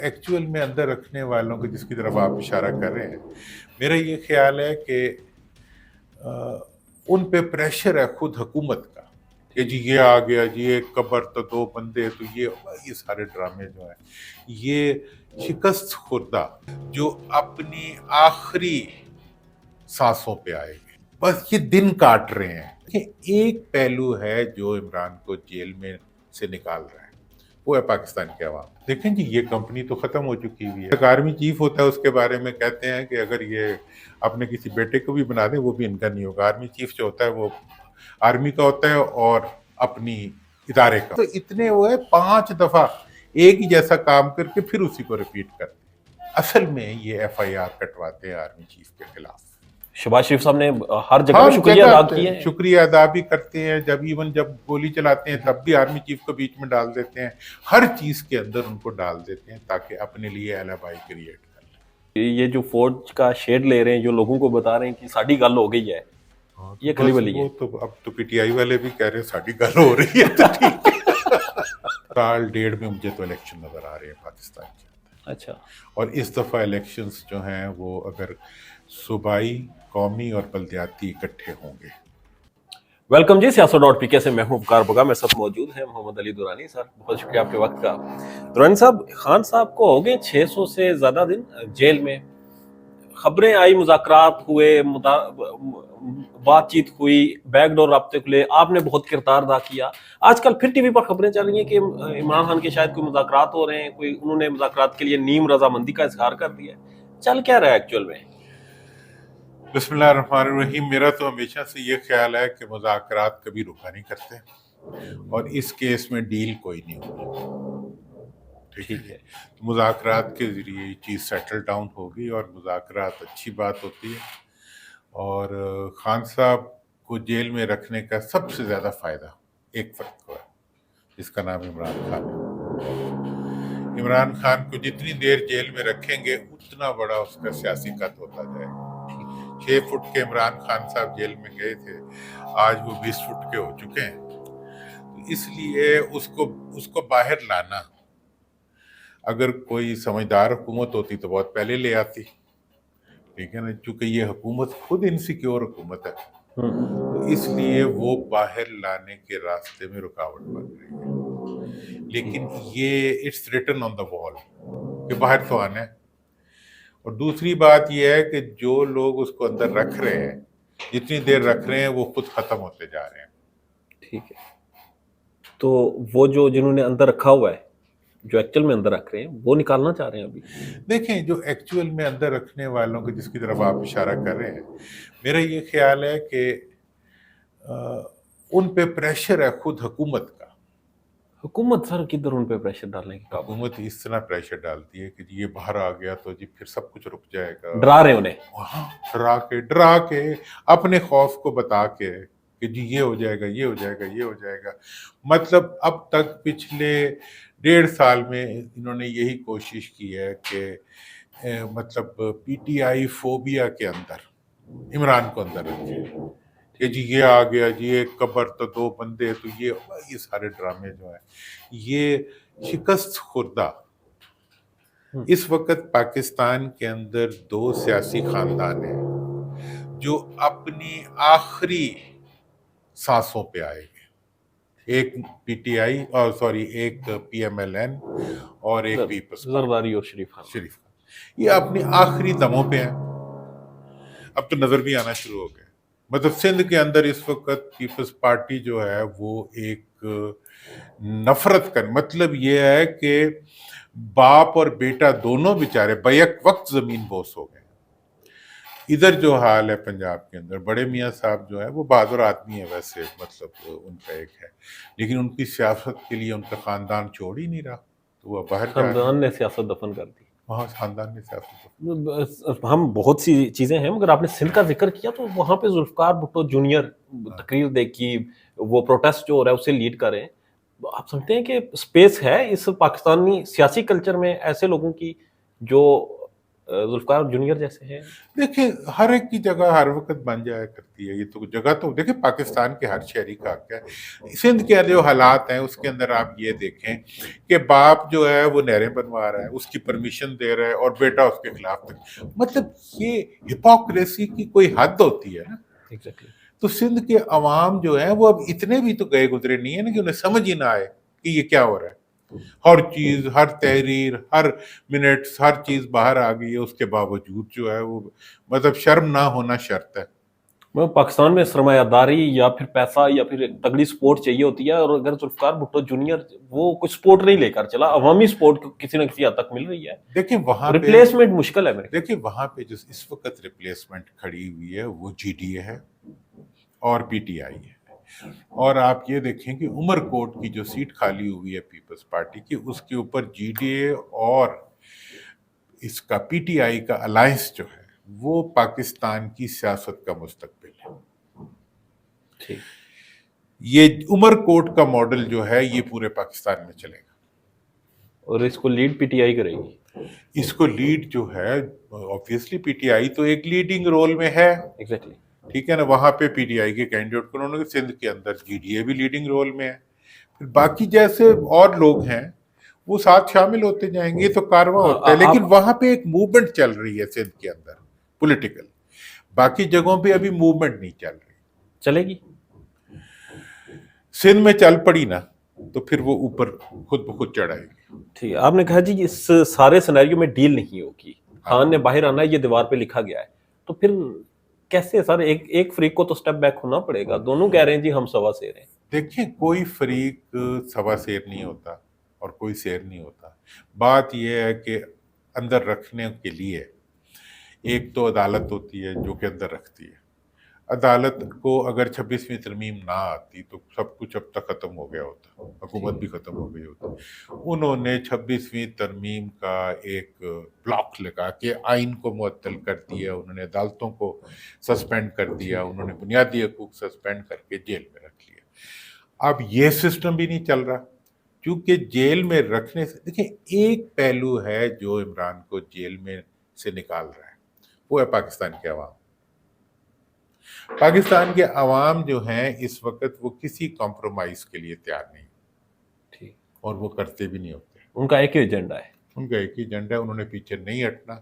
Actual میں اندر رکھنے والوں کو جس کی طرف آپ اشارہ کر رہے ہیں، میرا یہ خیال ہے کہ ان پہ پریشر ہے خود حکومت کا کہ جی یہ آ گیا، جی ایک قبر تو دو بندے، تو یہ سارے ڈرامے جو ہیں یہ شکست خوردہ جو اپنی آخری سانسوں پہ آئے گے، بس یہ دن کاٹ رہے ہیں. ایک پہلو ہے جو عمران کو جیل میں سے نکال رہا ہے، وہ ہے پاکستان کے عوام. دیکھیں جی، یہ کمپنی تو ختم ہو چکی ہوئی ہے. ایک آرمی چیف ہوتا ہے، اس کے بارے میں کہتے ہیں کہ اگر یہ اپنے کسی بیٹے کو بھی بنا دیں وہ بھی ان کا نہیں ہوگا. آرمی چیف جو ہوتا ہے وہ آرمی کا ہوتا ہے اور اپنی ادارے کا. تو اتنے وہ ہے 5 دفعہ ایک ہی جیسا کام کر کے پھر اسی کو ریپیٹ کرتے ہیں. اصل میں یہ ایف آئی آر کٹواتے ہیں آرمی چیف کے خلاف. شہباز شریف صاحب نے ہر جگہ پہ شکریہ ادا کیا ہے. شکریہ ادا بھی کرتے ہیں، جب گولی چلاتے ہیں تب بھی آرمی چیف کو بیچ میں ڈال دیتے ہیں. ہر چیز کے اندر ان کو ڈال دیتے ہیں تاکہ اپنے لیے البائی کریٹ کر لیں. یہ جو فوج کا شیڈ لے رہے ہیں، جو لوگوں کو بتا رہے ہیں کہ ساڑی گل ہو گئی ہے، یہ کھلی بلی ہے. تو اب تو پی ٹی آئی والے بھی کہہ رہے ہیں ساڑی گل ہو رہی ہے تو ٹھیک ہے. سال ڈیڑھ میں مجھے تو الیکشن نظر آ رہے ہیں پاکستان کے اندر. اچھا. اور اس دفعہ الیکشنز جو ہیں وہ اگر صوبائی، قومی اور بلدیاتی اکٹھے ہوں گے. ویلکم جی، سیاست.pk سے میں ہوں وقار بگا. میں سب موجود ہیں محمد علی دورانی. سر بہت شکریہ آپ کے وقت کا. دورانی صاحب، خان صاحب کو ہو گئے 600 سے زیادہ دن جیل میں. خبریں آئی، مذاکرات ہوئے، بات چیت ہوئی، بیک ڈور رابطے کھلے، آپ نے بہت کردار ادا کیا. آج کل پھر ٹی وی پر خبریں چل رہی ہیں کہ عمران خان کے شاید کوئی مذاکرات ہو رہے ہیں، انہوں نے مذاکرات کے لیے نیم رضامندی کا اظہار کر دیا. چل کیا رہا ہے ایکچوئل میں؟ بسم اللہ الرحمن الرحیم. میرا تو ہمیشہ سے یہ خیال ہے کہ مذاکرات کبھی رکا نہیں کرتے، اور اس کیس میں ڈیل کوئی نہیں ہوگی. ٹھیک ہے، مذاکرات کے ذریعے یہ چیز سیٹل ڈاؤن ہوگی اور مذاکرات اچھی بات ہوتی ہے. اور خان صاحب کو جیل میں رکھنے کا سب سے زیادہ فائدہ ایک فرد کو ہے، جس کا نام عمران خان ہے. عمران خان کو جتنی دیر جیل میں رکھیں گے اتنا بڑا اس کا سیاسی قد ہوتا جائے گا. 6 فٹ کے عمران خان صاحب جیل میں گئے تھے، آج وہ 20 فٹ کے ہو چکے ہیں. اس لیے اس کو باہر لانا، اگر کوئی سمجھدار حکومت ہوتی تو بہت پہلے لے آتی. ٹھیک ہے نا، چونکہ یہ حکومت خود انسیکیور حکومت ہے، تو اس لیے وہ باہر لانے کے راستے میں رکاوٹ بن رہی ہے. لیکن یہ اٹس ریٹن آن دا وال کہ باہر تو آنا ہے. اور دوسری بات یہ ہے کہ جو لوگ اس کو اندر رکھ رہے ہیں، جتنی دیر رکھ رہے ہیں وہ خود ختم ہوتے جا رہے ہیں. ٹھیک ہے، تو وہ جنہوں نے اندر رکھا ہوا ہے، جو ایکچول میں اندر رکھ رہے ہیں، وہ نکالنا چاہ رہے ہیں ابھی. دیکھیں، جو ایکچول میں اندر رکھنے والوں کو جس کی طرف آپ اشارہ کر رہے ہیں، میرا یہ خیال ہے کہ ان پہ پریشر ہے خود حکومت کا. حکومت سر کدھر ان پہ پریشر ڈالنے کی قابل؟ حکومت اس طرح پریشر ڈالتی ہے کہ جی یہ باہر آ گیا تو جی پھر سب کچھ رک جائے گا. ڈرا رہے انہیں، ڈرا کے اپنے خوف کو بتا کے کہ جی یہ ہو جائے گا، یہ ہو جائے گا، یہ ہو جائے گا. مطلب اب تک پچھلے 1.5 سال میں انہوں نے یہی کوشش کی ہے کہ مطلب پی ٹی آئی فوبیا کے اندر عمران کو اندر رکھے کہ جی یہ آ گیا، جی ایک قبر تو دو بندے، تو یہ سارے ڈرامے جو ہیں یہ شکست خوردہ. اس وقت پاکستان کے اندر 2 سیاسی خاندان ہیں جو اپنی آخری سانسوں پہ آئے گے. ایک پی ٹی آئی ایک پی ایم ایل این اور ایک پیپلز زرداری اور شریف خان. یہ اپنی آخری دموں پہ ہیں. اب تو نظر بھی آنا شروع ہو گئے. مطلب سندھ کے اندر اس وقت پیپلز پارٹی جو ہے وہ ایک نفرت کا مطلب یہ ہے کہ باپ اور بیٹا دونوں بیچارے بیک وقت زمین بوس ہو گئے. ادھر جو حال ہے پنجاب کے اندر، بڑے میاں صاحب جو ہے وہ بہادر آدمی ہے ویسے، مطلب ان کا ایک ہے، لیکن ان کی سیاست کے لیے ان کا خاندان چھوڑ ہی نہیں رہا، تو وہ باہر خاندان نے سیاست دفن کر دی. وہاں خاندان نے سیاست ہم بہت سی چیزیں ہیں، مگر آپ نے سندھ کا ذکر کیا تو وہاں پہ ذوالفقار بھٹو جونیئر تقریر دیکھی، وہ پروٹیسٹ جو ہو رہا ہے اسے لیڈ کر رہے ہیں. آپ سمجھتے ہیں کہ اسپیس ہے اس پاکستانی سیاسی کلچر میں ایسے لوگوں کی جو ذوالفقار جونیئر جیسے ہیں؟ دیکھیں ہر ایک کی جگہ ہر وقت بن جایا کرتی ہے، یہ تو جگہ تو دیکھیں پاکستان کے ہر شہری کا حق ہے۔ سندھ کے جو حالات ہیں اس کے اندر آپ یہ دیکھیں کہ باپ جو ہے وہ نہریں بنوا رہا ہے، اس کی پرمیشن دے رہا ہے، اور بیٹا اس کے خلاف مطلب یہ ہپوکریسی کی کوئی حد ہوتی ہے نا۔ تو سندھ کے عوام جو ہیں وہ اب اتنے بھی تو گئے گزرے نہیں ہیں نا کہ انہیں سمجھ ہی نہ آئے کہ یہ کیا ہو رہا ہے۔ ہر چیز، ہر تحریر، ہر منٹ، ہر چیز باہر آ گئی ہے، اس کے باوجود جو ہے وہ مطلب شرم نہ ہونا شرط ہے۔ پاکستان میں سرمایہ داری یا پھر پیسہ یا پھر ایک تگڑی سپورٹ چاہیے ہوتی ہے، اور اگر ذوالفقار بھٹو جونیئر وہ کچھ سپورٹ نہیں لے کر چلا، عوامی سپورٹ کسی نہ کسی حد تک مل رہی ہے، دیکھیں وہاں پہ ریپلیسمنٹ مشکل ہے میرے۔ دیکھیں وہاں پہ جو اس وقت ریپلیسمنٹ کھڑی ہوئی ہے وہ جی ڈی اے ہے اور پی ٹی آئی ہے، اور آپ یہ دیکھیں کہ عمر کوٹ کی جو سیٹ خالی ہوئی ہے پیپلز پارٹی کی، اس کے اوپر جی ڈی اے اور اس کا پی ٹی آئی کا الائنس جو ہے وہ پاکستان کی سیاست کا مستقبل ہے۔ یہ عمر کوٹ کا ماڈل جو ہے یہ پورے پاکستان میں چلے گا، اور اس کو لیڈ پی ٹی آئی کرے گی۔ اس کو لیڈ جو ہے obviously پی ٹی آئی تو ایک لیڈنگ رول میں ہے، ایگزیکٹلی، ٹھیک ہے نا، وہاں پہ پی ٹی آئی کے کینڈیڈیٹ کو انہوں نے، سندھ کے اندر جی ڈی اے بھی لیڈنگ رول میں ہے، پھر باقی جیسے اور لوگ ہیں وہ ساتھ شامل ہوتے جائیں گے، یہ تو کارواں ہوتا ہے، لیکن وہاں پہ ایک موومنٹ چل رہی ہے سندھ کے اندر پولیٹیکل، باقی جگہوں پہ ابھی موومنٹ نہیں چل رہی۔ چلے گی سندھ میں چل پڑی نا تو پھر وہ اوپر خود بخود چڑھائے گی۔ ٹھیک ہے، آپ نے کہا جی اس سارے سینیریو میں ڈیل نہیں ہوگی، خان نے باہر آنا ہے، یہ دیوار پہ لکھا گیا ہے، تو پھر کیسے سر؟ ایک فریق کو تو سٹیپ بیک ہونا پڑے گا، دونوں کہہ رہے ہیں جی ہم سوا سیر ہیں۔ دیکھیں کوئی فریق سوا سیر نہیں ہوتا اور کوئی سیر نہیں ہوتا، بات یہ ہے کہ اندر رکھنے کے لیے ایک تو عدالت ہوتی ہے جو کہ اندر رکھتی ہے، عدالت کو اگر 26ویں ترمیم نہ آتی تو سب کچھ اب تک ختم ہو گیا ہوتا، حکومت بھی ختم ہو گئی ہوتی۔ انہوں نے 26ویں ترمیم کا ایک بلاک لگا کے آئین کو معطل کر دیا، انہوں نے عدالتوں کو سسپینڈ کر دیا، انہوں نے بنیادی حقوق سسپینڈ کر کے جیل میں رکھ لیا۔ اب یہ سسٹم بھی نہیں چل رہا، کیونکہ جیل میں رکھنے سے دیکھیں ایک پہلو ہے جو عمران کو جیل میں سے نکال رہا ہے، وہ ہے پاکستان کے عوام۔ پاکستان کے عوام جو ہیں اس وقت وہ کسی کمپرومائز کے لیے تیار نہیں، اور وہ کرتے بھی نہیں ہوتے۔ ان کا ایک ہی ایجنڈا ہے، ان کا ایک ہی ایجنڈا ہے، انہوں نے پیچھے نہیں ہٹنا،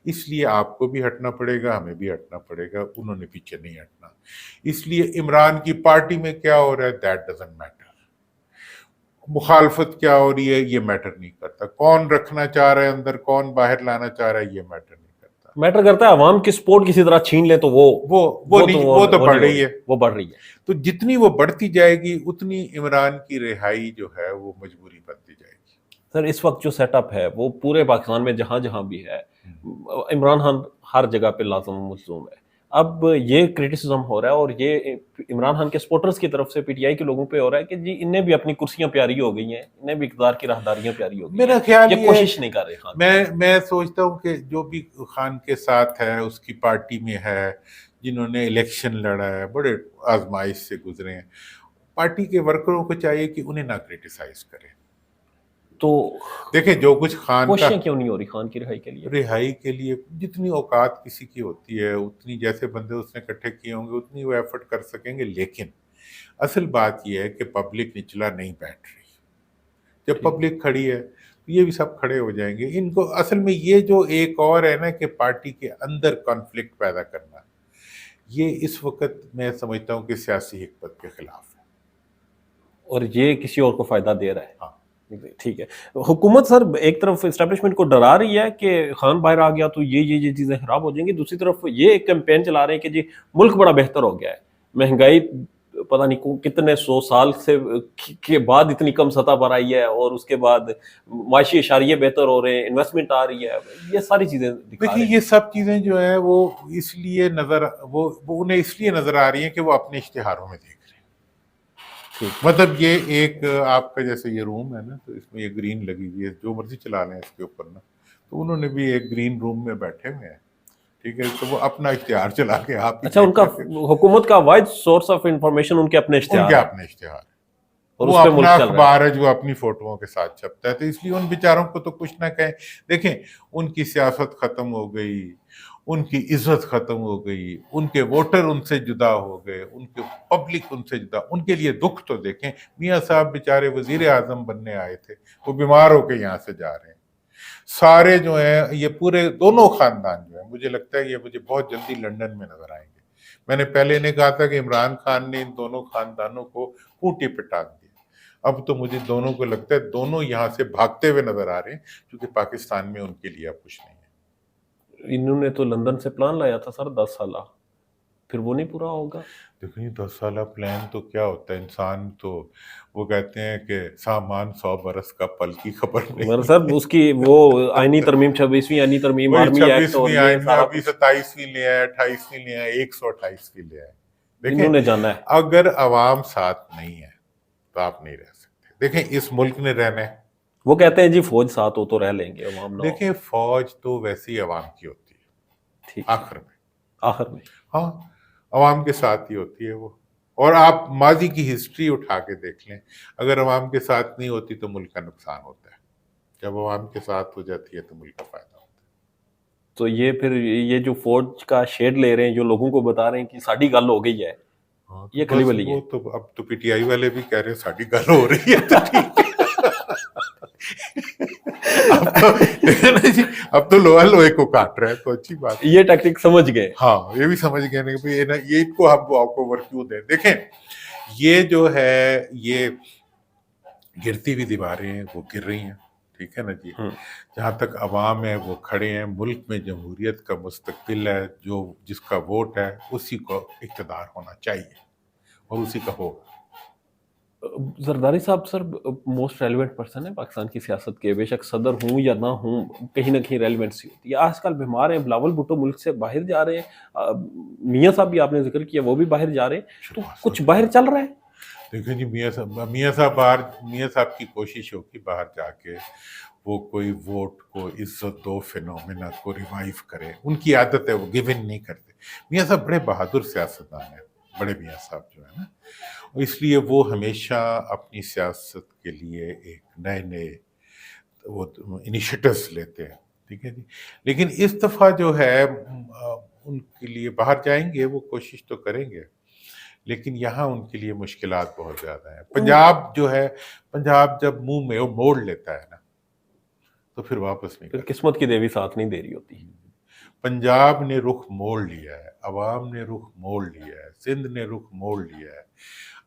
اس لیے آپ کو بھی ہٹنا پڑے گا، ہمیں بھی ہٹنا پڑے گا، انہوں نے پیچھے نہیں ہٹنا۔ اس لیے عمران کی پارٹی میں کیا ہو رہا ہے دیٹ ڈزنٹ میٹر، مخالفت کیا ہو رہی ہے یہ میٹر نہیں کرتا، کون رکھنا چاہ رہا ہے اندر، کون باہر لانا چاہ رہا ہے یہ میٹر نہیں کرتا، میٹر کرتا ہے عوام کی سپورٹ کسی طرح چھین لے تو وہ تو بڑھ رہی ہے، وہ بڑھ رہی ہے۔ تو جتنی وہ بڑھتی جائے گی اتنی عمران کی رہائی جو ہے وہ مجبوری بنتی جائے گی۔ سر اس وقت جو سیٹ اپ ہے وہ پورے پاکستان میں جہاں جہاں بھی ہے، عمران خان ہر جگہ پہ لازم ملزوم ہے۔ اب یہ کریٹیسزم ہو رہا ہے، اور یہ عمران خان کے سپورٹرز کی طرف سے پی ٹی آئی کے لوگوں پہ ہو رہا ہے کہ جی انہیں بھی اپنی کرسیاں پیاری ہو گئی ہیں، انہیں بھی اقتدار کی راہداریاں پیاری ہو گئی ہیں، میرا خیال یہ کوشش نہیں کر رہے خان۔ میں سوچتا ہوں کہ جو بھی خان کے ساتھ ہے، اس کی پارٹی میں ہے، جنہوں نے الیکشن لڑا ہے، بڑے آزمائش سے گزرے ہیں، پارٹی کے ورکروں کو چاہیے کہ انہیں نہ کریٹیسائز کریں۔ تو دیکھیں جو کچھ خان کا کوششیں کیوں نہیں ہو رہی خان کی رہائی کے لیے؟ رہائی کے لیے جتنی اوقات کسی کی ہوتی ہے، اتنی جیسے بندے اس نے اکٹھے کیے ہوں گے اتنی وہ ایفرٹ کر سکیں گے، لیکن اصل بات یہ ہے کہ پبلک نچلا نہیں بیٹھ رہی، جب پبلک کھڑی ہے تو یہ بھی سب کھڑے ہو جائیں گے۔ ان کو اصل میں یہ جو ایک اور ہے نا کہ پارٹی کے اندر کانفلکٹ پیدا کرنا، یہ اس وقت میں سمجھتا ہوں کہ سیاسی حکمت کے خلاف ہے، اور یہ کسی اور کو فائدہ دے رہا ہے۔ ہاں ٹھیک ہے، حکومت سر ایک طرف اسٹیبلشمنٹ کو ڈرا رہی ہے کہ خان باہر آ گیا تو یہ چیزیں خراب ہو جائیں گی، دوسری طرف یہ ایک کیمپین چلا رہے ہیں کہ جی ملک بڑا بہتر ہو گیا ہے، مہنگائی پتہ نہیں کتنے 100 سال سے کے بعد اتنی کم سطح پر آئی ہے، اور اس کے بعد معاشی اشاریے بہتر ہو رہے ہیں، انویسٹمنٹ آ رہی ہے، یہ ساری چیزیں دکھا رہے دیکھیے ہیں۔ یہ سب چیزیں جو ہیں وہ اس لیے وہ انہیں اس لیے نظر آ رہی ہیں کہ وہ اپنے اشتہاروں میں دیکھ رہے ہیں۔ مطلب یہ ایک آپ کا جیسے یہ روم ہے نا، تو اس میں یہ گرین لگی ہوئی ہے، جو مرضی چلا لیں اس کے اوپر نا، تو انہوں نے بھی ایک گرین روم میں بیٹھے ہوئے ہیں، ٹھیک ہے، تو وہ اپنا اشتہار چلا کے آپ اچھا، ان کا حکومت کا وائڈ سورس آف انفارمیشن ان کے اپنے اشتہار، ان کے اپنے اشتہار، اور وہ اس پہ اپنا ملک چل رہا ہے. اخبار ہے جو اپنی فوٹوؤں کے ساتھ چھپتا ہے، تو اس لیے ان بیچاروں کو تو کچھ نہ کہیں. دیکھیں ان کی سیاست ختم ہو گئی، ان کی عزت ختم ہو گئی، ان کے ووٹر ان سے جدا ہو گئے، ان کے پبلک ان سے جدا. ان کے لیے دکھ تو دیکھیں، میاں صاحب بیچارے وزیر اعظم بننے آئے تھے، وہ بیمار ہو کے یہاں سے جا رہے ہیں. سارے جو ہیں یہ پورے دونوں خاندان جو ہیں، مجھے لگتا ہے یہ مجھے بہت جلدی لندن میں نظر آئیں گے. میں نے پہلے نے کہا تھا کہ عمران خان نے ان دونوں خاندانوں کو کوٹی پٹاک دیا. اب تو مجھے دونوں کو لگتا ہے دونوں یہاں سے بھاگتے ہوئے نظر آ رہے ہیں، کیونکہ پاکستان میں ان کے لیے اب کچھ نہیں ہے. انہوں نے تو لندن سے پلان لایا تھا سر 10 سالہ، پھر وہ نہیں پورا ہوگا. دیکھیں 10 سالہ پلان تو کیا ہوتا ہے، انسان تو وہ کہتے ہیں کہ سامان 100 برس کا پل کی خبر مگر نہیں. سر اس کی وہ آئینی ترمیم 26ویں آئینی ترمیم وہی آرمی ایکٹ اور 26ویں یہ آئین میں سارا ابھی کچھ 27ویں لے آئے، 28ویں لے آئے، 128ویں لے آئے. انہوں دیکھیں نے جانا ہے. اگر عوام ساتھ نہیں ہے تو آپ نہیں رہ سکتے. دیکھیں اس ملک نے رہنا ہے. وہ کہتے ہیں جی فوج ساتھ ہو تو رہ لیں گے، عوام نہ ہو. دیکھیں فوج تو ویسی عوام کی ہوتی ہے ٹھیک آخر میں. آخر میں ہاں عوام کے ساتھ ہی ہوتی ہے وہ. اور آپ ماضی کی ہسٹری اٹھا کے دیکھ لیں، اگر عوام کے ساتھ نہیں ہوتی تو ملک کا نقصان ہوتا ہے. جب عوام کے ساتھ ہو جاتی ہے تو ملک کا فائدہ ہوتا ہے. تو یہ پھر یہ جو فوج کا شیڈ لے رہے ہیں، جو لوگوں کو بتا رہے ہیں کہ ساڑی گل ہو گئی ہے، ہاں یہ تو کھلی بس بلی ہے. وہ تو اب تو پی ٹی آئی والے بھی کہہ رہے ہیں ساڑی گل ہو رہی ہے تو ٹھیک ہے. اب تو لوہا لوہے کو کاٹ رہا ہے تو اچھی بات ہے. یہ ٹیکٹک سمجھ گئے. ہاں یہ بھی سمجھ گئے نا کہ یہ ان کو ہم آپ کو اوور کیوں دیں. دیکھیں یہ جو ہے یہ گرتی ہوئی دیواریں ہیں، وہ گر رہی ہیں، ٹھیک ہے نا جی. جہاں تک عوام ہے وہ کھڑے ہیں. ملک میں جمہوریت کا مستقبل ہے، جو جس کا ووٹ ہے اسی کو اقتدار ہونا چاہیے اور اسی کا ہو. زرداری صاحب سر موسٹ ریلیونٹ پرسن ہے پاکستان کی سیاست کے، بے شک صدر ہوں یا نہ ہوں کہیں نہ کہیں ریلیونسی ہوتی ہے. آج کل بیمار ہیں، بلاول بھٹو ملک سے باہر جا رہے ہیں، میاں صاحب بھی آپ نے ذکر کیا وہ بھی باہر جا رہے ہیں، تو کچھ باہر چل رہا ہے. دیکھیں جی میاں صاحب کی کوشش ہوگی باہر جا کے وہ کوئی ووٹ کو عزت دو فینومینا کو ریوائیو کرے. ان کی عادت ہے وہ گیون نہیں کرتے. میاں صاحب بڑے بہادر سیاستدان ہیں، بڑے میاں صاحب جو ہے نا، اس لیے وہ ہمیشہ اپنی سیاست کے لیے ایک نئے نئے وہ انیشیٹوز لیتے ہیں، ٹھیک ہے جی. لیکن اس دفعہ جو ہے ان کے لیے باہر جائیں گے، وہ کوشش تو کریں گے، لیکن یہاں ان کے لیے مشکلات بہت زیادہ ہیں. پنجاب جو ہے، پنجاب جب منہ میں موڑ لیتا ہے نا تو پھر واپس نہیں پھر کرتا. قسمت کی دیوی ساتھ نہیں دے رہی ہوتی. پنجاب نے رخ موڑ لیا ہے، عوام نے رخ موڑ لیا ہے، سندھ نے رخ موڑ لیا ہے.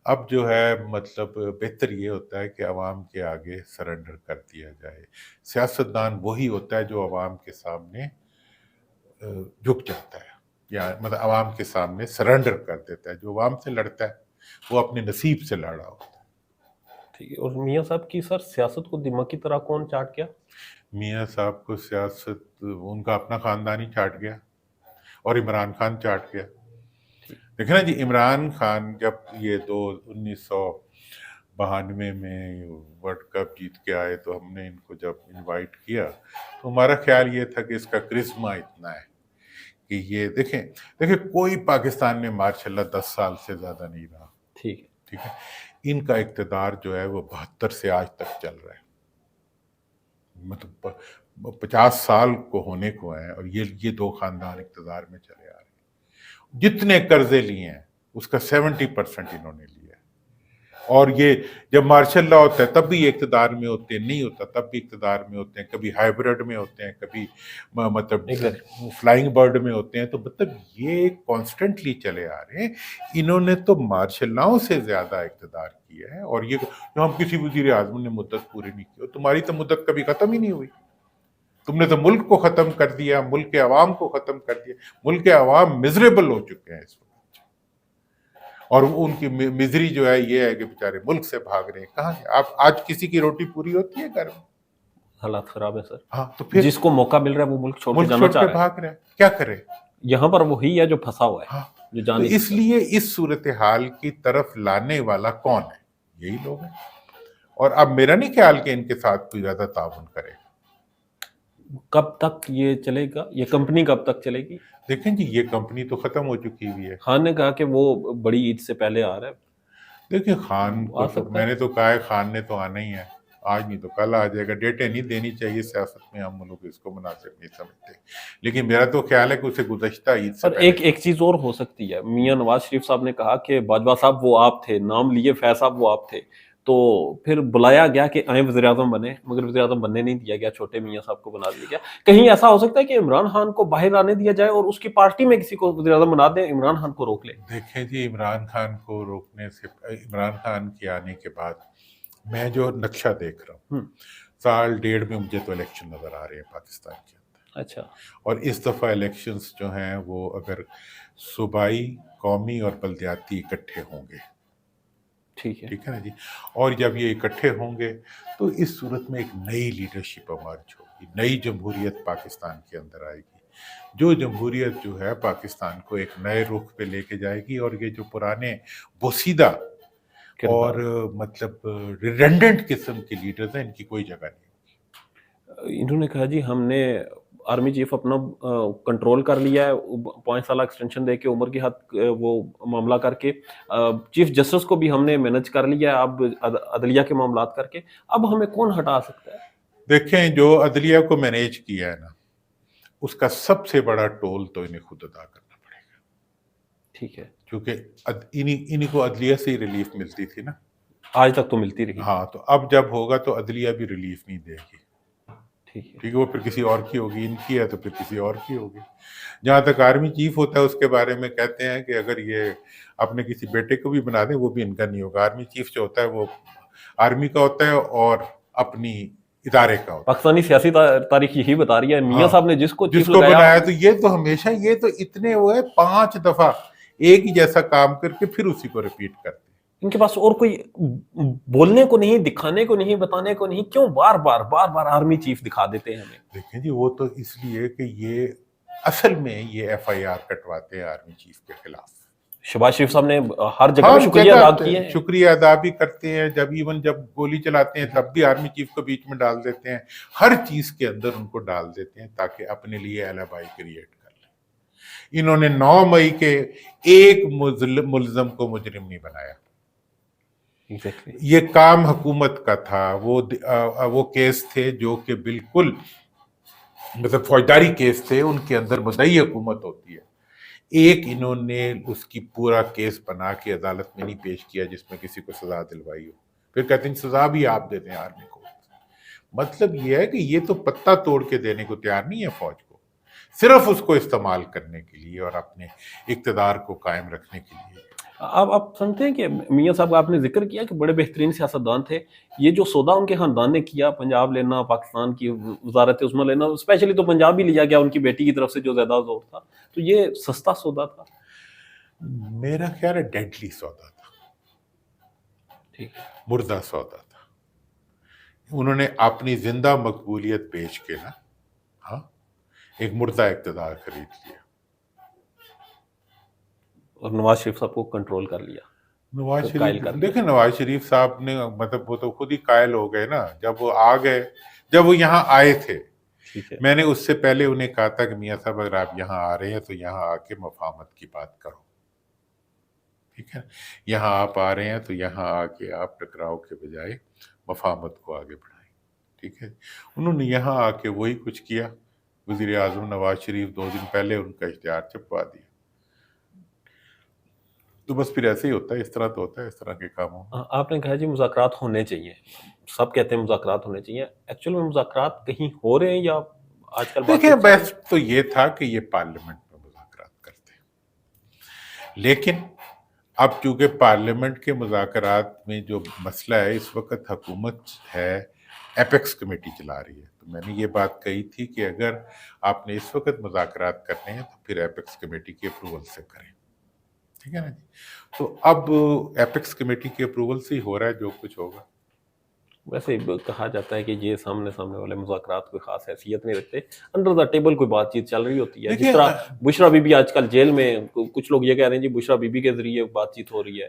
اب جو ہے مطلب بہتر یہ ہوتا ہے کہ عوام کے آگے سرنڈر کر دیا جائے. سیاستدان وہی ہوتا ہے جو عوام کے سامنے جھک جاتا ہے، یا مطلب عوام کے سامنے سرنڈر کر دیتا ہے. جو عوام سے لڑتا ہے وہ اپنے نصیب سے لڑا ہوتا ہے. ٹھیک ہے. اور میاں صاحب کی سر سیاست کو دماغ کی طرح کون چاٹ گیا؟ میاں صاحب کو سیاست ان کا اپنا خاندان ہی چاٹ گیا اور عمران خان چاٹ گیا. دیکھیں نا جی، عمران خان جب یہ 1992 میں ورلڈ کپ جیت کے آئے تو ہم نے ان کو جب انوائٹ کیا تو ہمارا خیال یہ تھا کہ اس کا کرزما اتنا ہے کہ یہ دیکھیں کوئی پاکستان میں ماشاء اللہ 10 سال سے زیادہ نہیں رہا، ٹھیک ہے. ان کا اقتدار جو ہے وہ 72 سے آج تک چل رہا ہے، مطلب 50 سال کو ہونے کو ہیں، اور یہ دو خاندان اقتدار میں چلے آ رہے ہیں. جتنے قرضے لیے ہیں اس کا 70% انہوں نے لیا ہے. اور یہ جب مارشل لا ہوتا ہے تب بھی اقتدار میں ہوتے ہیں، نہیں ہوتا تب بھی اقتدار میں ہوتے ہیں، کبھی ہائیبرڈ میں ہوتے ہیں، کبھی مطلب فلائنگ برڈ میں ہوتے ہیں. تو مطلب یہ کانسٹنٹلی چلے آ رہے ہیں. انہوں نے تو مارشل لاؤں سے زیادہ اقتدار کیا ہے. اور یہ جو ہم کسی وزیر اعظم نے مدت پوری نہیں کی، تمہاری تو مدت کبھی ختم ہی نہیں ہوئی. تم نے تو ملک کو ختم کر دیا، ملک کے عوام کو ختم کر دیا. ملک کے عوام مزریبل ہو چکے ہیں اس وقت، اور ان کی مزری جو ہے یہ ہے کہ بیچارے ملک سے بھاگ رہے ہیں. کہاں آپ آج کسی کی روٹی پوری ہوتی ہے گھر میں؟ حالات خراب ہے سر. ہاں تو پھر جس کو موقع مل رہا ہے وہ ملک چھوڑ کے ملک جانا چھوڑ چاہ کے رہا ہے. بھاگ رہے ہیں، کیا کرے؟ یہاں پر وہی ہے جو پھنسا ہوا ہے، ہاں جو تو جان نہیں اس لیے اس صورتحال کی طرف لانے والا کون ہے؟ یہی لوگ ہیں. اور اب میرا نہیں خیال کہ ان کے ساتھ کوئی زیادہ تعاون کرے. کب تک یہ چلے گا؟ یہ کمپنی کب تک چلے گی؟ دیکھیں جی یہ کمپنی تو ختم ہو چکی ہوئی ہے. خان نے کہا کہ وہ بڑی عید سے پہلے آ رہا ہے. دیکھیں خان کو آ تو سکتا میں ہے؟ نے تو کہا ہے خان نے تو آنا ہی ہے، آج نہیں تو کل آ جائے گا، ڈیٹیں نہیں دینی چاہیے سیاست میں، ہم لوگ اس کو مناسب نہیں سمجھتے، لیکن میرا تو خیال ہے کہ اسے گزشتہ عید سے پر پہلے ایک چیز اور ہو سکتی ہے، میاں نواز شریف صاحب نے کہا کہ باجوہ صاحب وہ آپ تھے، نام لیے فیض صاحب وہ آپ تھے، تو پھر بلایا گیا کہ آئیں وزیر اعظم بنے، مگر وزیر اعظم بننے نہیں دیا گیا، چھوٹے میاں صاحب کو بنا دیا گیا. کہیں ایسا ہو سکتا ہے کہ عمران خان کو باہر آنے دیا جائے اور اس کی پارٹی میں کسی کو وزیر اعظم بنا دیں، عمران خان کو روک لے؟ دیکھیں جی، عمران خان کو روکنے سے، عمران خان کے آنے کے بعد میں جو نقشہ دیکھ رہا ہوں، ہوں، سال ڈیڑھ میں مجھے تو الیکشن نظر آ رہے ہیں پاکستان کے اندر، اچھا، اور اس دفعہ الیکشنز جو ہیں وہ اگر صوبائی، قومی اور بلدیاتی اکٹھے ہوں گے، ٹھیک ہے. ٹھیک ہے نا جی، اور جب یہ اکٹھے ہوں گے تو اس صورت میں ایک نئی لیڈرشپ ایمرج ہوگی، نئی جمہوریت پاکستان کے اندر آئے گی، جو جمہوریت جو ہے پاکستان کو ایک نئے رخ پہ لے کے جائے گی، اور یہ جو پرانے بوسیدہ اور کردار مطلب ریڈنڈنٹ قسم کے لیڈرز ہیں، ان کی کوئی جگہ نہیں. انہوں نے کہا جی ہم نے آرمی چیف اپنا کنٹرول کر لیا ہے، 5 سالہ ایکسٹینشن دے کے عمر کی حد وہ معاملہ کر کے، چیف جسٹس کو بھی ہم نے مینج کر لیا ہے اب عدلیہ کے معاملات کر کے، اب ہمیں کون ہٹا سکتا ہے؟ دیکھیں جو عدلیہ کو مینیج کیا ہے نا، اس کا سب سے بڑا ٹول تو انہیں خود ادا کرنا پڑے گا، ٹھیک ہے. کیونکہ انہیں کو عدلیہ سے ہی ریلیف ملتی تھی نا. آج تک تو ملتی رہی. ہاں، تو اب جب ہوگا تو عدلیہ بھی ریلیف نہیں دے گی، ٹھیک ہے. ٹھیک ہے، وہ پھر کسی اور کی ہوگی، ان کی ہے تو پھر کسی اور کی ہوگی. جہاں تک آرمی چیف ہوتا ہے اس کے بارے میں کہتے ہیں کہ اگر یہ اپنے کسی بیٹے کو بھی بنا دیں وہ بھی ان کا نہیں ہوگا. آرمی چیف جو ہوتا ہے وہ آرمی کا ہوتا ہے اور اپنی ادارے کا ہوتا ہے. پاکستانی سیاسی تاریخ یہی بتا رہی ہے، میاں ہاں، صاحب نے جس کو جس چیف کو لگایا بنایا تو یہ تو ہمیشہ، یہ تو اتنے وہ ہے 5 دفعہ ایک ہی جیسا کام کر کے پھر اسی کو ریپیٹ کرتے ہیں. ان کے پاس اور کوئی بولنے کو نہیں، دکھانے کو نہیں، بتانے کو نہیں، کیوں بار بار آرمی چیف دکھا دیتے ہیں ہمیں؟ دیکھیں جی، وہ تو اس لیے کہ یہ اصل میں یہ ایف آئی آر کٹواتے ہیں آرمی چیف کے خلاف. شہباز شریف صاحب نے ہر جگہ ہر میں شکریہ جگہ ادا کیے ہیں. شکریہ ادا بھی کرتے ہیں، جب ایون جب گولی چلاتے ہیں تب بھی آرمی چیف کو بیچ میں ڈال دیتے ہیں، ہر چیز کے اندر ان کو ڈال دیتے ہیں تاکہ اپنے لیے البائی کریٹ کر لیں. انہوں نے 9 مئی کے ایک ملزم کو مجرم نہیں بنایا. Exactly. یہ کام حکومت کا تھا، وہ کیس تھے جو کہ بالکل مطلب فوجداری کیس تھے، ان کے اندر مدعی حکومت ہوتی ہے. ایک انہوں نے اس کی پورا کیس بنا کے عدالت میں نہیں پیش کیا جس میں کسی کو سزا دلوائی ہو، پھر کہتے ہیں سزا بھی آپ دے دیں آرمی کو. مطلب یہ ہے کہ یہ تو پتہ توڑ کے دینے کو تیار نہیں ہے فوج کو، صرف اس کو استعمال کرنے کے لیے اور اپنے اقتدار کو قائم رکھنے کے لیے. آپ سمجھتے ہیں کہ میاں صاحب آپ نے ذکر کیا کہ بڑے بہترین سیاستدان تھے، یہ جو سودا ان کے خاندان نے کیا، پنجاب لینا، پاکستان کی وزارت عظمیٰ لینا، اسپیشلی تو پنجاب ہی لیا گیا ان کی بیٹی کی طرف سے جو زیادہ زور تھا، تو یہ سستا سودا تھا؟ میرا خیال ہے ڈیڈلی سودا تھا، ٹھیک ہے. مردہ سودا تھا. انہوں نے اپنی زندہ مقبولیت بیچ کے نا، ہاں، ایک مردہ اقتدار خرید لیا. اور نواز شریف صاحب کو کنٹرول کر لیا، نواز قائل شریف، کر لیا. دیکھیں نواز شریف صاحب نے مطلب وہ تو خود ہی قائل ہو گئے نا جب وہ آ گئے، جب وہ یہاں آئے تھے. ٹھیک ہے. میں نے اس سے پہلے انہیں کہا تھا کہ میاں صاحب اگر آپ یہاں آ رہے ہیں تو یہاں آ کے مفاہمت کی بات کرو، ٹھیک ہے، یہاں آپ آ رہے ہیں تو یہاں آ کے آپ ٹکراؤ کے بجائے مفاہمت کو آگے بڑھائیں، ٹھیک ہے. انہوں نے یہاں آ کے وہی کچھ کیا. وزیر اعظم نواز شریف 2 دن پہلے ان کا اشتہار چھپوا دیا. تو بس پھر ایسے ہی ہوتا ہے، اس طرح تو ہوتا ہے اس طرح کے کاموں میں. آپ نے کہا جی مذاکرات ہونے چاہیے، سب کہتے ہیں مذاکرات ہونے چاہیے، ایکچوئل میں مذاکرات کہیں ہو رہے ہیں یا آج کل بات دیکھیں بیسٹ تو یہ تھا کہ یہ پارلیمنٹ میں مذاکرات کرتے ہیں، لیکن اب چونکہ پارلیمنٹ کے مذاکرات میں جو مسئلہ ہے اس وقت حکومت ہے ایپیکس کمیٹی چلا رہی ہے، تو میں نے یہ بات کہی تھی کہ اگر آپ نے اس وقت مذاکرات کرنے ہیں تو پھر ایپیکس کمیٹی کے اپروول سے کریں، ٹھیک ہے نا جی. تو اب ایپیکس کمیٹی کے اپروول سے ہی ہو رہا ہے جو کچھ ہوگا. ویسے کہا جاتا ہے کہ یہ سامنے والے مذاکرات کوئی خاص حیثیت نہیں رکھتے، انڈر دا ٹیبل کوئی بات چیت چل رہی ہوتی ہے، جس طرح بشرا بی بی آج کل جیل میں، کچھ لوگ یہ کہہ رہے ہیں جی بشرا بی بی کے ذریعے بات چیت ہو رہی ہے.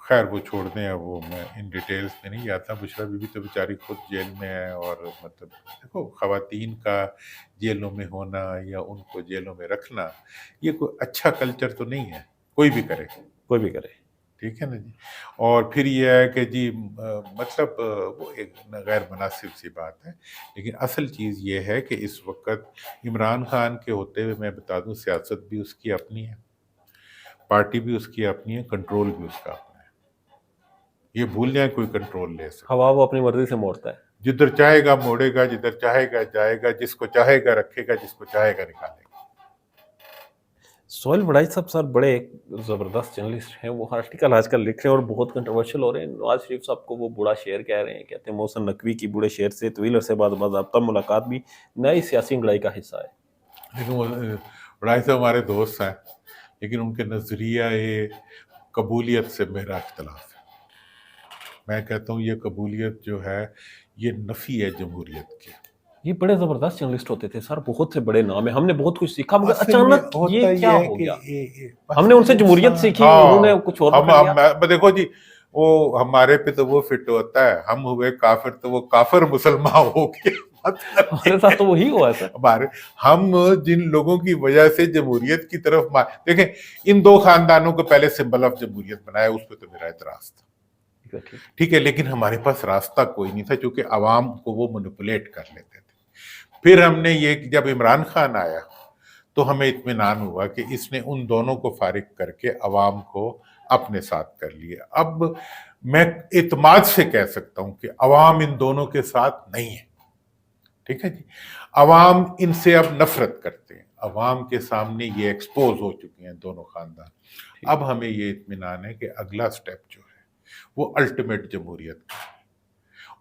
خیر وہ چھوڑ دیں، اب وہ میں ان ڈیٹیلز میں نہیں جاتا. بشرا بی بی تو بیچاری خود جیل میں ہے، اور مطلب دیکھو خواتین کا جیلوں میں ہونا یا ان کو جیلوں میں رکھنا یہ کوئی اچھا کلچر تو نہیں ہے، کوئی بھی کرے. ٹھیک ہے نا جی. اور پھر یہ ہے کہ جی مطلب وہ ایک غیر مناسب سی بات ہے. لیکن اصل چیز یہ ہے کہ اس وقت عمران خان کے ہوتے ہوئے میں بتا دوں سیاست بھی اس کی اپنی ہے، پارٹی بھی اس کی اپنی ہے، کنٹرول بھی اس کا اپنا ہے. یہ بھول جائیں کوئی کنٹرول لے سکتا. ہوا وہ اپنی مرضی سے موڑتا ہے. جدھر چاہے گا موڑے گا، جدھر چاہے گا جائے گا، جس کو چاہے گا رکھے گا، جس کو چاہے گا نکالے گا. سہیل وڑائی صاحب سر بڑے ایک زبردست جرنلسٹ ہیں، وہ آرٹیکل آج کل لکھ رہے ہیں اور بہت کنٹروورشل ہو رہے ہیں. نواز شریف صاحب کو وہ بوڑھا شعر کہہ رہے ہیں، کہتے ہیں محسن نقوی کی بوڑھے شعر سے طویل عرصے بعد باضابطہ ملاقات بھی نئی سیاسی انگڑائی کا حصہ ہے. لیکن وہ وڑائی صاحب ہمارے دوست ہیں، لیکن ان کے نظریہ قبولیت سے میرا اختلاف ہے. میں کہتا ہوں یہ قبولیت جو ہے یہ نفی ہے جمہوریت کی. یہ بڑے زبردست جرنلسٹ ہوتے تھے سر، بہت سے بڑے نام ہیں، ہم نے بہت کچھ سیکھا، مگر اصل میں اچانک ہوتا یہ کیا ہے ہو کہ گیا؟ ہم نے ان سے جمہوریت سیکھی، انہوں نے کچھ اور پکڑ لیا. دیکھو جی وہ ہمارے پہ تو وہ فٹ ہوتا ہے، ہم ہوئے کافر تو وہ کافر مسلمان ہو گئے. ہمارے ساتھ تو وہی ہوا ہے سر. ہمارے ہم جن لوگوں کی وجہ سے جمہوریت کی طرف دیکھیں ان دو خاندانوں کو پہلے سمبل آف جمہوریت بنایا، اس پہ تو میرا اعتراض تھا. ٹھیک ہے، لیکن ہمارے پاس راستہ کوئی نہیں تھا کیونکہ عوام کو وہ مینپولیٹ کر لیتے تھے. پھر ہم نے یہ جب عمران خان آیا تو ہمیں اطمینان ہوا کہ اس نے ان دونوں کو فارغ کر کے عوام کو اپنے ساتھ کر لیا. اب میں اعتماد سے کہہ سکتا ہوں کہ عوام ان دونوں کے ساتھ نہیں ہے. ٹھیک ہے جی، عوام ان سے اب نفرت کرتے ہیں، عوام کے سامنے یہ ایکسپوز ہو چکے ہیں دونوں خاندان. اب ہمیں یہ اطمینان ہے کہ اگلا سٹیپ جو ہے وہ الٹیمیٹ جمہوریت کا ہے،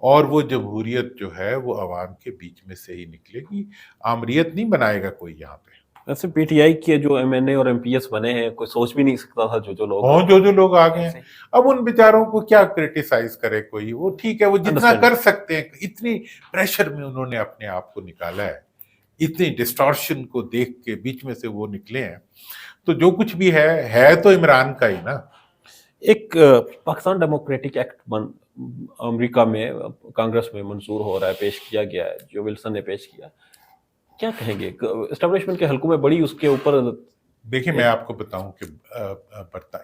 اور وہ جمہوریت جو ہے وہ عوام کے بیچ میں سے ہی نکلے گی. آمریت نہیں بنائے گا کوئی یہاں پہ. ویسے پی ٹی آئی کے جو ایم این اے اور ایم پی ایس بنے ہیں، کوئی سوچ بھی نہیں سکتا تھا جو لوگ جو لوگ آ گئے ہیں. اب ان بیچاروں کو کیا کرٹیسائز کرے کوئی، وہ ٹھیک ہے وہ جتنا کر سکتے ہیں. اتنی پریشر میں انہوں نے اپنے آپ کو نکالا ہے، اتنی ڈسٹارشن کو دیکھ کے بیچ میں سے وہ نکلے ہیں. تو جو کچھ بھی ہے تو عمران کا ہی نا. ایک پاکستان ڈیموکریٹک ایکٹ امریکہ میں کانگریس میں منظور ہو رہا ہے، پیش کیا گیا ہے، جو ولسن نے پیش کیا. کیا کہیں گے اسٹیبلشمنٹ کے حلقوں میں بڑی اس کے اوپر؟ دیکھیں میں آپ کو بتاؤں کہ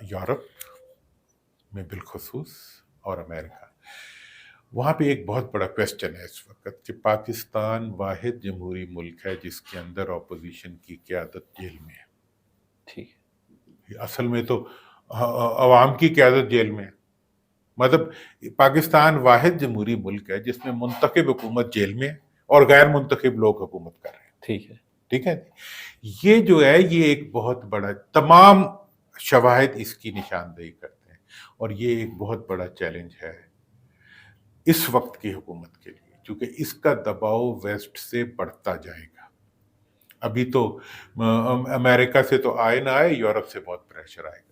یورپ میں بالخصوص اور امریکہ، وہاں پہ ایک بہت بڑا کویسچن ہے اس وقت کہ پاکستان واحد جمہوری ملک ہے جس کے اندر اپوزیشن کی قیادت جیل میں ہے. ٹھیک ہے، اصل میں تو عوام کی قیادت جیل میں ہے. مطلب پاکستان واحد جمہوری ملک ہے جس میں منتخب حکومت جیل میں ہے اور غیر منتخب لوگ حکومت کر رہے ہیں. ٹھیک ہے. یہ جو ہے یہ ایک بہت بڑا، تمام شواہد اس کی نشاندہی کرتے ہیں، اور یہ ایک بہت بڑا چیلنج ہے اس وقت کی حکومت کے لیے، کیونکہ اس کا دباؤ ویسٹ سے بڑھتا جائے گا. ابھی تو امریکہ سے تو آئے نہ آئے، یورپ سے بہت پریشر آئے گا.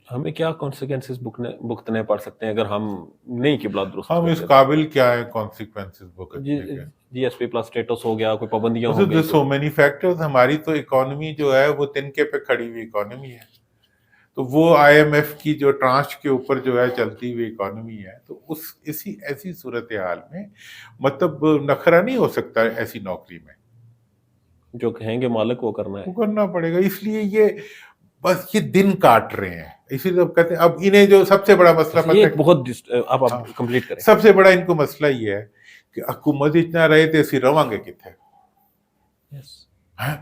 ہمیں کیا کانسیکوینسز بھگتنے پڑ سکتے ہیں اگر ہم نہیں قبلہ درست ہم اس قابل کیا ہے کانسیکوینسز بھگتنے کے؟ جی ایس پی پلس اسٹیٹس ہو گیا، کوئی پابندیاں ہو گئی. So many factors. ہماری تو اکانومی جو ہے وہ تنکے پہ کھڑی ہوئی اکانومی ہے. تو وہ آئی ایم ایف کی جو ٹرانچ کے اوپر جو ہے چلتی ہوئی اکانومی ہے. تو ایسی صورتحال میں مطلب نخرہ نہیں ہو سکتا ایسی نوکری میں. جو کہیں گے مالک وہ کرنا ہے، وہ کرنا پڑے گا. اس لیے یہ بس یہ دن کاٹ رہے ہیں. اسی لیے کہتے ہیں اب انہیں جو سب سے بڑا مسئلہ پتہ ہے، بہت آپ کمپلیٹ کریں. سب سے بڑا ان کو مسئلہ یہ ہے کہ حکومت اتنا رہے تو اسی رواں گے کتنے.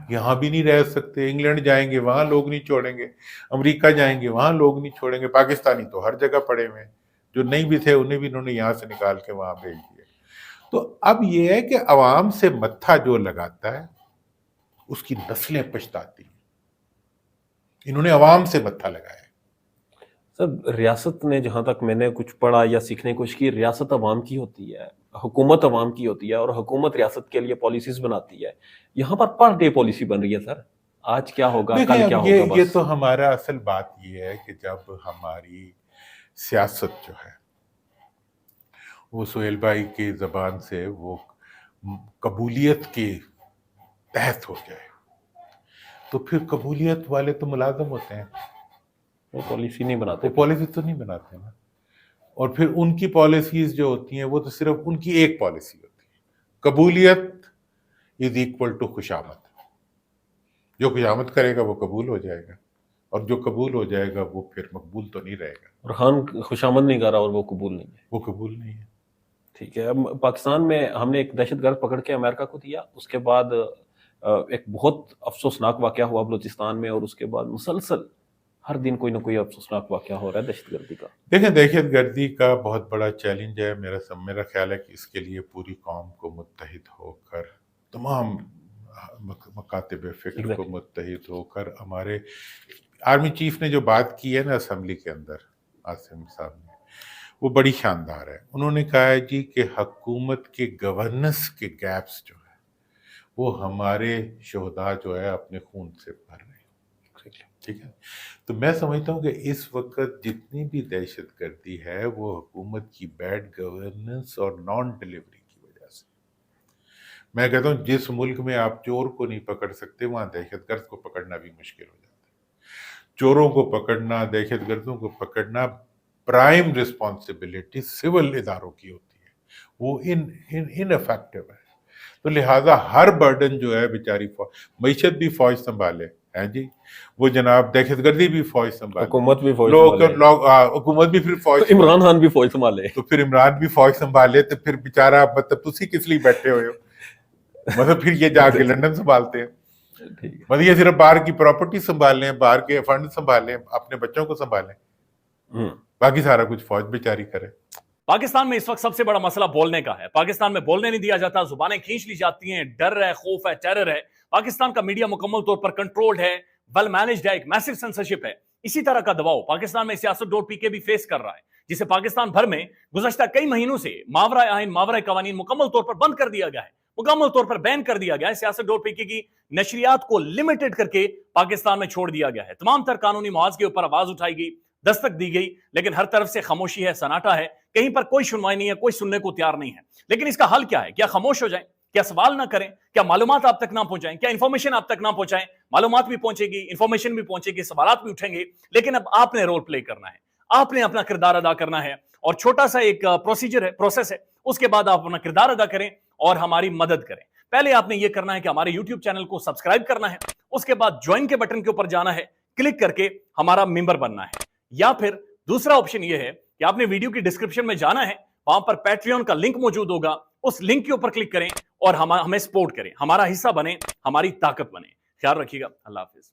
یہاں بھی نہیں رہ سکتے، انگلینڈ جائیں گے وہاں لوگ نہیں چھوڑیں گے، امریکہ جائیں گے وہاں لوگ نہیں چھوڑیں گے. پاکستانی تو ہر جگہ پڑے ہوئے ہیں، جو نہیں بھی تھے انہیں بھی انہوں نے یہاں سے نکال کے وہاں بھیج دیا. تو اب یہ ہے کہ عوام سے متھا جو لگاتا ہے اس کی نسلیں پچھتاتی ہیں. انہوں نے عوام سے متھا لگایا. سر ریاست نے، جہاں تک میں نے کچھ پڑھا یا سیکھنے کی کوشش کی، ریاست عوام کی ہوتی ہے، حکومت عوام کی ہوتی ہے، اور حکومت ریاست کے لیے پالیسیز بناتی ہے. یہاں پر پر ڈے پالیسی بن رہی ہے سر، آج کیا ہوگا کل کیا ہوگا. یہ تو ہمارا اصل بات یہ ہے کہ جب ہماری سیاست جو ہے وہ سہیل بھائی کی زبان سے وہ قبولیت کے تحت ہو جائے تو پھر قبولیت والے تو ملازم ہوتے ہیں، وہ پالیسی نہیں بناتے، وہ پالیسی تو نہیں بناتے نا. اور پھر ان کی پالیسیز جو ہوتی ہیں وہ تو صرف ان کی ایک پالیسی ہوتی ہے، قبولیت از ایکول ٹو خوشامد. جو خوشامد کرے گا وہ قبول ہو جائے گا. اور جو قبول ہو جائے گا وہ پھر مقبول تو نہیں رہے گا. اور خان خوشامد نہیں کر رہا اور وہ قبول نہیں ہے. وہ قبول نہیں ہے. ٹھیک ہے. اب پاکستان میں ہم نے ایک دہشت گرد پکڑ کے امریکہ کو دیا, اس کے بعد ایک بہت افسوسناک واقعہ ہوا بلوچستان میں, اور اس کے بعد مسلسل ہر دن کوئی نہ کوئی افسوسناک واقعہ ہو رہا ہے دہشت گردی کا. دیکھیں دہشت گردی کا بہت بڑا چیلنج ہے. میرا خیال ہے کہ اس کے لیے پوری قوم کو متحد ہو کر, تمام مکاتب فکر کو متحد ہو کر, ہمارے آرمی چیف نے جو بات کی ہے نا اسمبلی کے اندر, عاصم صاحب نے, وہ بڑی شاندار ہے. انہوں نے کہا ہے جی کہ حکومت کے گورننس کے گیپس جو ہے وہ ہمارے شہداء جو ہے اپنے خون سے بھر رہے ہیں. ٹھیک ہے. تو میں سمجھتا ہوں کہ اس وقت جتنی بھی دہشت گردی ہے وہ حکومت کی بیڈ گورننس اور نان ڈیلیوری کی وجہ سے. میں کہتا ہوں جس ملک میں آپ چور کو نہیں پکڑ سکتے وہاں دہشت گرد کو پکڑنا بھی مشکل ہو جاتا ہے. چوروں کو پکڑنا, دہشت گردوں کو پکڑنا پرائم رسپانسبلٹی سول اداروں کی ہوتی ہے, وہ ان افیکٹو ہے. تو لہٰذا ہر برڈن جو ہے بیچاری معیشت بھی فوج سنبھالے ہیں جی, وہ جناب دہشت گردی بھی فوج سنبھالے, حکومت بھی فوج حکومت بھی پھر فوج, عمران خان بھی فوج سنبھالے, تو پھر عمران بھی فوج سنبھالے, تو پھر بیچارہ مطلب تسی کس لیے بیٹھے ہوئے ہو, مطلب پھر یہ جا کے لندن سنبھالتے ہیں, مطلب یہ صرف باہر کی پراپرٹی سنبھالیں, باہر کے فنڈ سنبھالیں, اپنے بچوں کو سنبھالیں, باقی سارا کچھ فوج بیچاری کرے. پاکستان میں اس وقت سب سے بڑا مسئلہ بولنے کا ہے. پاکستان میں بولنے نہیں دیا جاتا, زبانیں کھینچ لی جاتی ہیں, ڈر ہے, خوف ہے, ٹیرر ہے. پاکستان کا میڈیا مکمل طور پر کنٹرولڈ ہے, ویل مینجڈ ہے, ایک میسو سینسرشپ ہے. اسی طرح کا دباؤ پاکستان میں سیاست.pk بھی فیس کر رہا ہے, جسے پاکستان بھر میں گزشتہ کئی مہینوں سے ماورائے آئین, ماورائے قوانین مکمل طور پر بند کر دیا گیا ہے, مکمل طور پر بین کر دیا گیا ہے. سیاست.pk کی نشریات کو لمیٹڈ کر کے پاکستان میں چھوڑ دیا گیا ہے. تمام تر قانونی مواد کے اوپر آواز اٹھائی گئی, دستک دی گئی, لیکن ہر طرف سے خاموشی ہے, سناٹا ہے, کہیں پر کوئی سنوائی نہیں ہے, کوئی سننے کو تیار نہیں ہے. لیکن اس کا حل کیا ہے؟ کیا خاموش ہو جائیں؟ کیا سوال نہ کریں؟ کیا معلومات آپ تک نہ پہنچائیں؟ کیا انفارمیشن آپ تک نہ پہنچائیں؟ معلومات بھی پہنچے گی, انفارمیشن بھی پہنچے گی, سوالات بھی اٹھیں گے, لیکن اب آپ نے رول پلے کرنا ہے, آپ نے اپنا کردار ادا کرنا ہے. اور چھوٹا سا ایک پروسیجر ہے, پروسیس ہے, اس کے بعد آپ اپنا کردار ادا کریں اور ہماری مدد کریں. پہلے آپ نے یہ کرنا ہے کہ ہمارے یوٹیوب چینل کو سبسکرائب کرنا ہے, اس کے بعد جوائن کے بٹن کے اوپر جانا ہے, کلک کر کے ہمارا ممبر بننا ہے. یا پھر دوسرا آپشن یہ ہے کہ آپ نے ویڈیو کی ڈسکرپشن میں جانا ہے, وہاں پر پیٹریون کا لنک موجود ہوگا, اس لنک کے اوپر کلک کریں اور ہمیں سپورٹ کریں, ہمارا حصہ بنیں, ہماری طاقت بنیں. خیال رکھیے گا. اللہ حافظ.